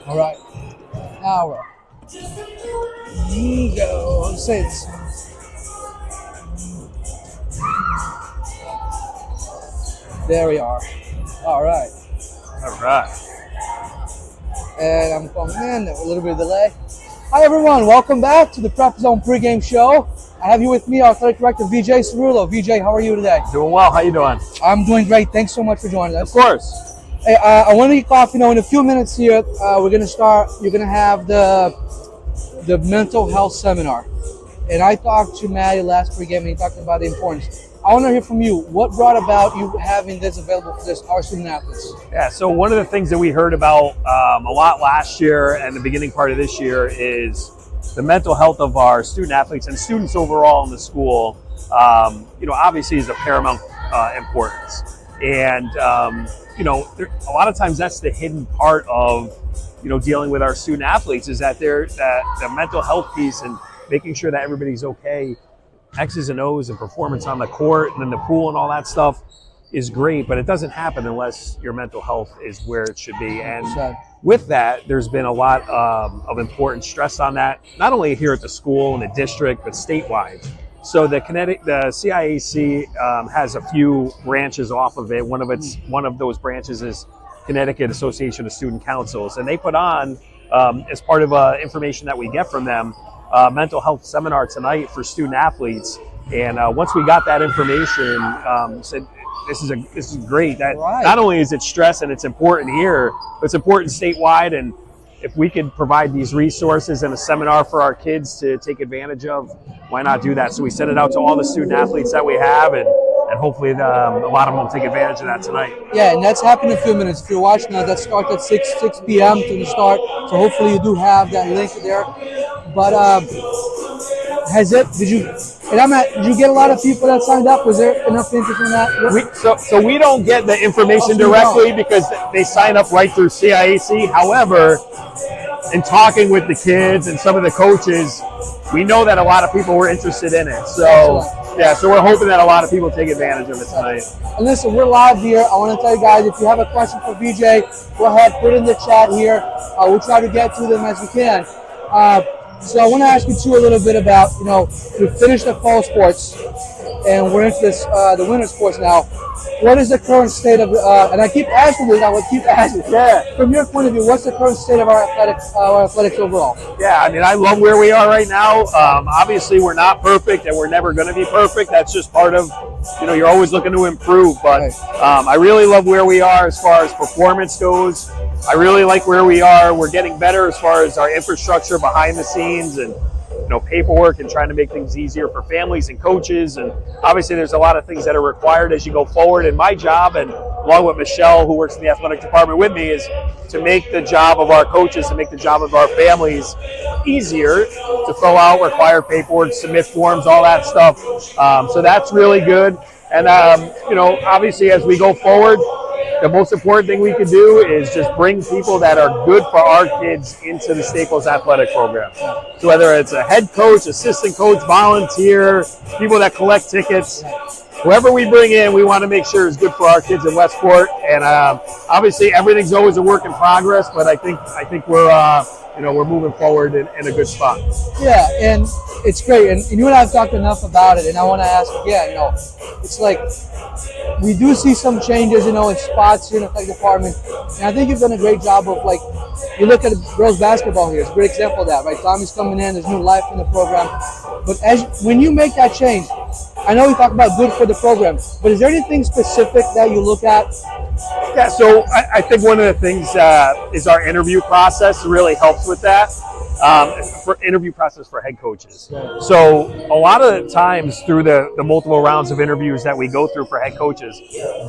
All right. Now we're go. Saints. There we are. All right. All right. And I'm coming in a little bit of delay. Hi everyone, welcome back to the Prep Zone pregame show. I have you with me, our athletic director VJ Cerullo. VJ, how are you today? Doing well. How you doing? I'm doing great. Thanks so much for joining us. Of course. Hey, I want to kick off. In a few minutes here, we're gonna start. You're gonna have the mental health seminar, and I talked to Maddie last pregame, and he talked about the importance. I want to hear from you. What brought about you having this available for our student athletes? Yeah. So one of the things that we heard about a lot last year and the beginning part of this year is the mental health of our student athletes and students overall in the school. Obviously is of paramount importance, and a lot of times that's the hidden part of, dealing with our student athletes is that the mental health piece and making sure that everybody's okay, X's and O's and performance on the court and in the pool and all that stuff is great, but it doesn't happen unless your mental health is where it should be. And with that, there's been a lot of important stress on that, not only here at the school and the district, but statewide. So the CIAC has a few branches off of it. One of those branches is Connecticut Association of Student Councils, and they put on, as part of information that we get from them, a mental health seminar tonight for student athletes. And once we got that information, said this is great. That not only is it stress and it's important here, but it's important statewide. And if we could provide these resources and a seminar for our kids to take advantage of, why not do that? So we sent it out to all the student athletes that we have, and hopefully a lot of them will take advantage of that tonight. Yeah, and that's happening in a few minutes. If you're watching that starts at 6 p.m. to the start. So hopefully you do have that link there. But did you get a lot of people that signed up? Was there enough interest in that? So we don't get the information directly because they sign up right through CIAC. However, in talking with the kids and some of the coaches, we know that a lot of people were interested in it. So so we're hoping that a lot of people take advantage of it tonight. And listen, we're live here. I want to tell you guys, if you have a question for VJ, go ahead, put it in the chat here. We'll try to get to them as we can. So I want to ask you too a little bit about, we finished the fall sports and we're into this, the winter sports now. What is the current state of, and I keep asking this, I will keep asking. Yeah. From your point of view, what's the current state of our athletics overall? Yeah, I mean, I love where we are right now. Obviously, we're not perfect and we're never going to be perfect. That's just part of, you're always looking to improve. But I really love where we are as far as performance goes. I really like where we are. We're getting better as far as our infrastructure behind the scenes and paperwork and trying to make things easier for families and coaches. And obviously there's a lot of things that are required as you go forward. And my job, and along with Michelle, who works in the athletic department with me, is to make the job of our coaches, to make the job of our families easier, to fill out required paperwork, submit forms, all that stuff. So that's really good. And, obviously as we go forward, the most important thing we can do is just bring people that are good for our kids into the Staples athletic program. So whether it's a head coach, assistant coach, volunteer, people that collect tickets, whoever we bring in, we want to make sure is good for our kids in Westport. And obviously everything's always a work in progress, but I think we're moving forward in a good spot. Yeah, and it's great. And you and I have talked enough about it, and I want to ask again, it's like we do see some changes, in spots here in the athletic department. And I think you've done a great job of, you look at girls basketball here. It's a great example of that, right? Tommy's coming in, there's new life in the program. But when you make that change, I know we talk about good for the program, but is there anything specific that you look at? Yeah, so I think one of the things is our interview process really helps with that. For interview process for head coaches. So a lot of the times through the multiple rounds of interviews that we go through for head coaches,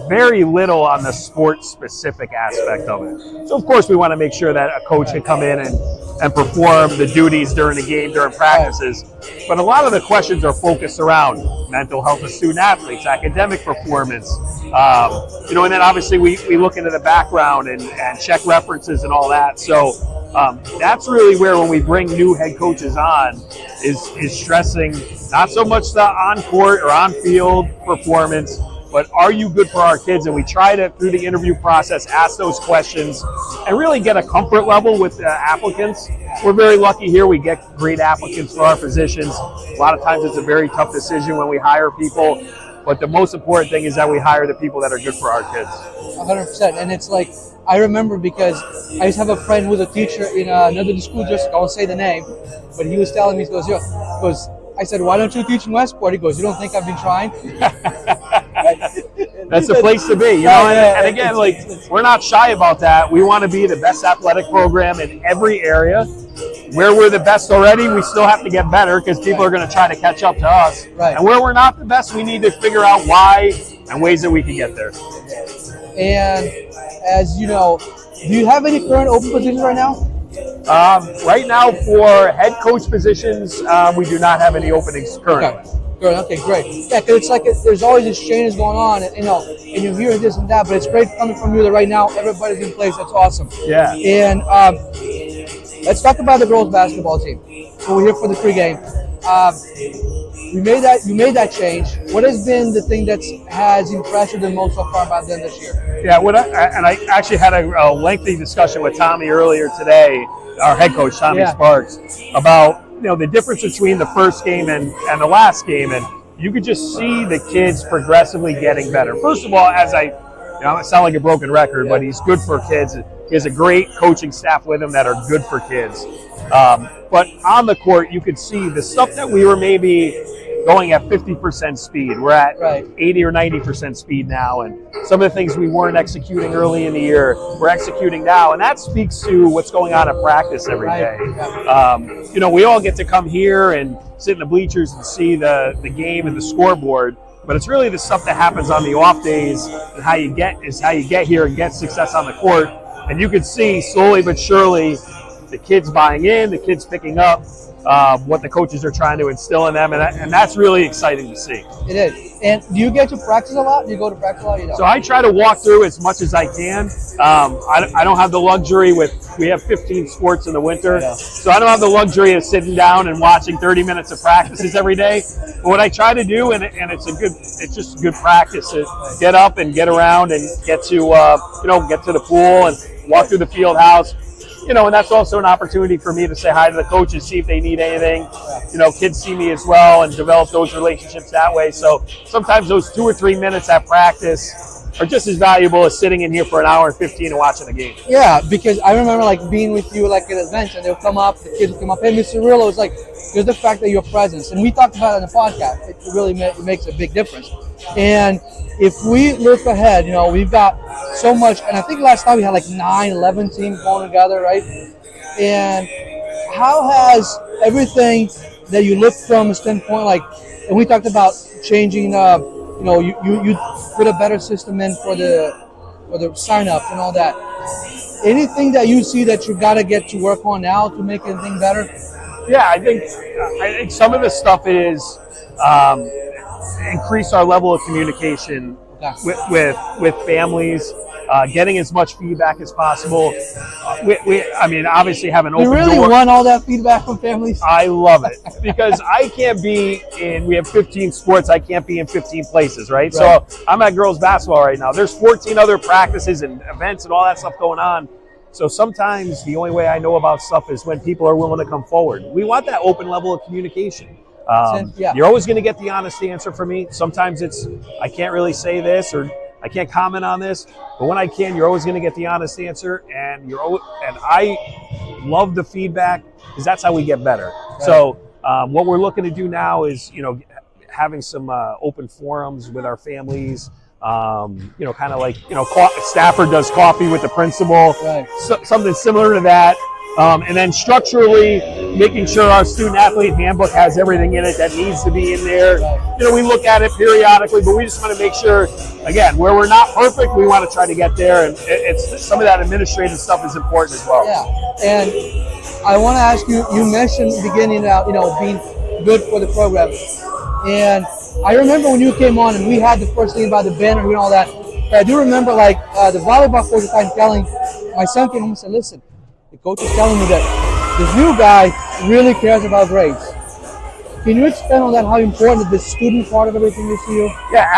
very little on the sports specific aspect of it. So of course we want to make sure that a coach can come in and perform the duties during the game, during practices. But a lot of the questions are focused around mental health of student athletes, academic performance, and then obviously we look into the background and check references and all that. So that's really where, when we bring new head coaches on, is stressing not so much the on-court or on-field performance, but are you good for our kids? And we try to, through the interview process, ask those questions and really get a comfort level with the applicants. We're very lucky here. We get great applicants for our positions. A lot of times it's a very tough decision when we hire people, but the most important thing is that we hire the people that are good for our kids. 100%. And it's like, I remember because I used to have a friend who was a teacher in another school, just I won't say the name, but he was telling me, he goes, I said, why don't you teach in Westport? He goes, you don't think I've been trying? That's the place to be, you know. And again, like, we're not shy about that. We want to be the best athletic program in every area. Where we're the best already, we still have to get better because people are going to try to catch up to us. Right. And where we're not the best, we need to figure out why and ways that we can get there. And as you know, do you have any current open positions right now? Right now, for head coach positions, we do not have any openings currently. Okay, great. Yeah, because it's like there's always these changes going on, and you're hearing this and that, but it's great coming from you that right now everybody's in place. That's awesome. Yeah. And let's talk about the girls' basketball team. So we're here for the pregame. You made that change. What has been the thing that has impressed you the most so far about them this year? Yeah, I actually had a lengthy discussion with Tommy earlier today, our head coach, Tommy Sparks, about the difference between the first game and the last game, and you could just see the kids progressively getting better. First of all, I sound like a broken record, but he's good for kids. He has a great coaching staff with him that are good for kids. But on the court, you could see the stuff that we were maybe going at 50% speed. We're at 80 or 90% speed now, and some of the things we weren't executing early in the year, we're executing now, and that speaks to what's going on at practice every day. We all get to come here and sit in the bleachers and see the game and the scoreboard, but it's really the stuff that happens on the off days and how you get here and get success on the court. And you can see slowly but surely the kids buying in, the kids picking up what the coaches are trying to instill in them, and that's really exciting to see. It is. And do you get to practice a lot? Do you go to practice a lot? You don't? So I try to walk through as much as I can. I don't have the luxury we have 15 sports in the winter, so I don't have the luxury of sitting down and watching 30 minutes of practices every day. But what I try to do, and it's just good practice, to get up and get around and get to the pool and walk through the field house. And that's also an opportunity for me to say hi to the coaches, see if they need anything. Kids see me as well and develop those relationships that way. So sometimes those 2 or 3 minutes at practice are just as valuable as sitting in here for an hour and 15 and watching a game. Yeah, because I remember being with you at events, and they'll come up, the kids will come up, hey, Mr. Rillo, it's just the fact that your presence. And we talked about it on the podcast. It really makes a big difference. And if we look ahead, we've got so much, and I think last time we had 9, 11 teams going together, right? And how has everything that you look from a standpoint, and we talked about changing, you put a better system in for the sign up and all that. Anything that you see that you got to get to work on now to make anything better? Yeah, I think some of the stuff is increase our level of communication with families, getting as much feedback as possible. Obviously have an open door. You really want all that feedback from families? I love it because I can't be we have 15 sports, I can't be in 15 places, right? So I'm at girls basketball right now. There's 14 other practices and events and all that stuff going on. So sometimes the only way I know about stuff is when people are willing to come forward. We want that open level of communication. You're always going to get the honest answer from me. Sometimes it's, I can't really say this or I can't comment on this, but when I can, you're always going to get the honest answer, and I love the feedback because that's how we get better. Right. So what we're looking to do now is, having some open forums with our families. Stafford does coffee with the principal, something similar to that. And then structurally making sure our student athlete handbook has everything in it that needs to be in there. We look at it periodically, but we just want to make sure, again, where we're not perfect, we want to try to get there. And it's some of that administrative stuff is important as well. Yeah. And I want to ask you, you mentioned beginning out, being good for the program. And I remember when you came on and we had the first thing about the banner and all that. But I do remember the volleyball coach at the time telling my son came home and said, listen, the coach is telling me that this new guy really cares about grades. Can you expand on that, how important the student part of everything is to you? Yeah,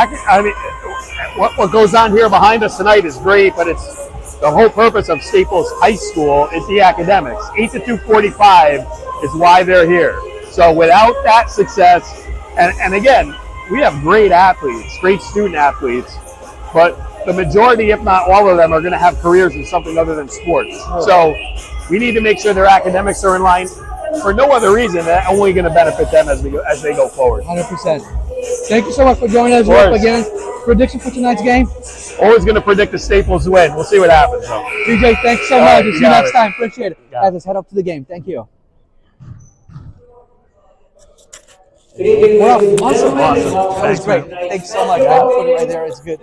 what goes on here behind us tonight is great, but it's the whole purpose of Staples High School is the academics. 8 to 2:45 is why they're here. So without that success, and again, we have great athletes, great student athletes, but the majority, if not all of them, are going to have careers in something other than sports. So we need to make sure their academics are in line for no other reason than only going to benefit them as they go forward. 100%. Thank you so much for joining us once again. Prediction for tonight's game? Always going to predict the Staples win. We'll see what happens, though. DJ, thanks so much. We'll see you next time. Appreciate it. Guys, let's head up to the game. Thank you. Well, awesome. Awesome. That was great. Thanks so much. I'll put it right there. It's good.